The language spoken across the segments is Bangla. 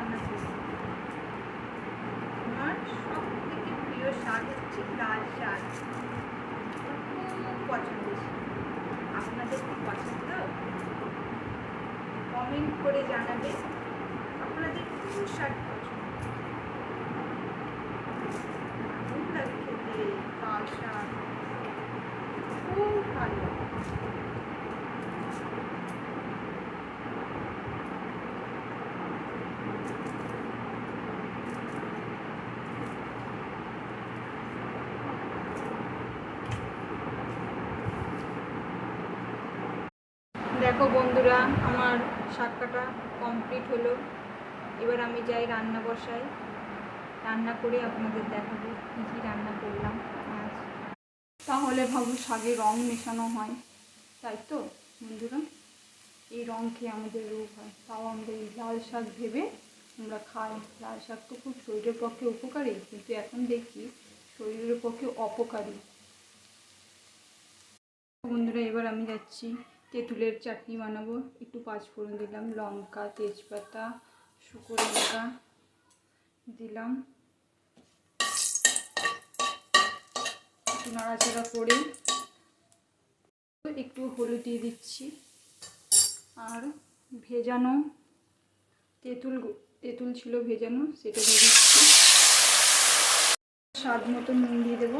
রান্না করি। আমার সব থেকে প্রিয় শাক হচ্ছে লাল শাক, খুব পছন্দের। আপনাদের কি পছন্দ? কমেন্ট করে জানাবে আপনাদের কোন শাক পছন্দ। ভালো লাগে খেতে লাল শাক, খুব ভালো। দেখো বন্ধুরা, আমার শাক কাটা কমপ্লিট হলো। এবার আমি যাই রান্না বসাই, রান্না করে আপনাদের দেখাবো কী কী রান্না করলাম আজ। তাহলে ভাবো শাকে রং মেশানো হয়, তাই তো বন্ধুরা? এই রং খেয়ে আমাদের রোগ হয়, তাও আমরা এই লাল শাক ভেবে আমরা খাই। লাল শাক তো খুব শরীরের পক্ষে উপকারী, কিন্তু এখন দেখি শরীরের পক্ষে অপকারী। বন্ধুরা, এবার আমি যাচ্ছি তেঁতুলের চাটনি বানাবো। একটু পাঁচফোড়ন দিলাম, লঙ্কা, তেজপাতা, শুকনো লঙ্কা দিলাম, একটু নাড়াচাড়া করে একটু হলুদ দিয়ে দিচ্ছি, আর ভেজানো তেঁতুল ছিল ভেজানো, সেটা দিয়ে দিচ্ছি। স্বাদ মতো নুন দিয়ে দেবো।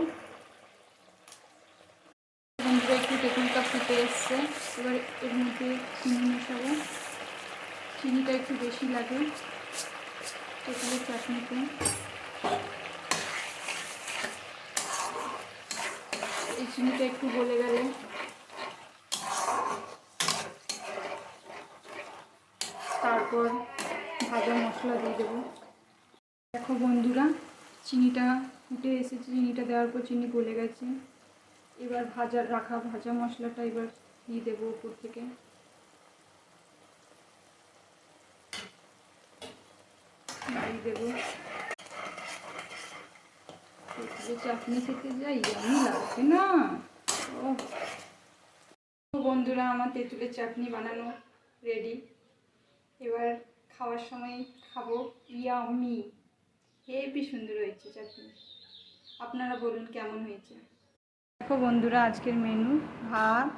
বন্ধুরা, একটু তেঁতুলটা ফুটে এসছে, এবার এর মধ্যে চিনি মেশাবো। চিনিটা একটু বেশি লাগে তেঁতুলের চাটনিতে। এই চিনিটা একটু গলে গেলে তারপর ভাজা মশলা দিয়ে দেবো। দেখো বন্ধুরা, চিনিটা ফুটে এসেছে, চিনিটা দেওয়ার পর চিনি গলে গেছে। এবার ভাজা মশলাটা এবার দিয়ে দেবো উপর থেকে। দিয়ে দেবো। চাটনি খেতে যাই আমি, লাগবে না? ও বন্ধুরা, আমার তেঁতুলের চাটনি বানানো রেডি। এবার খাওয়ার সময় খাবো। ইয়াম্মি, হেবি সুন্দর হয়েছে চাটনি। আপনারা বলুন কেমন হয়েছে। দেখো বন্ধুরা, আজকের মেনু ভাত,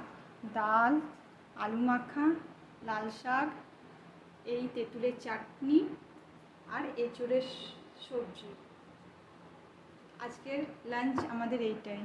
ডাল, আলু মাখা, লাল শাক, এই তেঁতুলের চাটনি আর এঁচোড়ের সবজি। আজকের লাঞ্চ আমাদের এইটাই।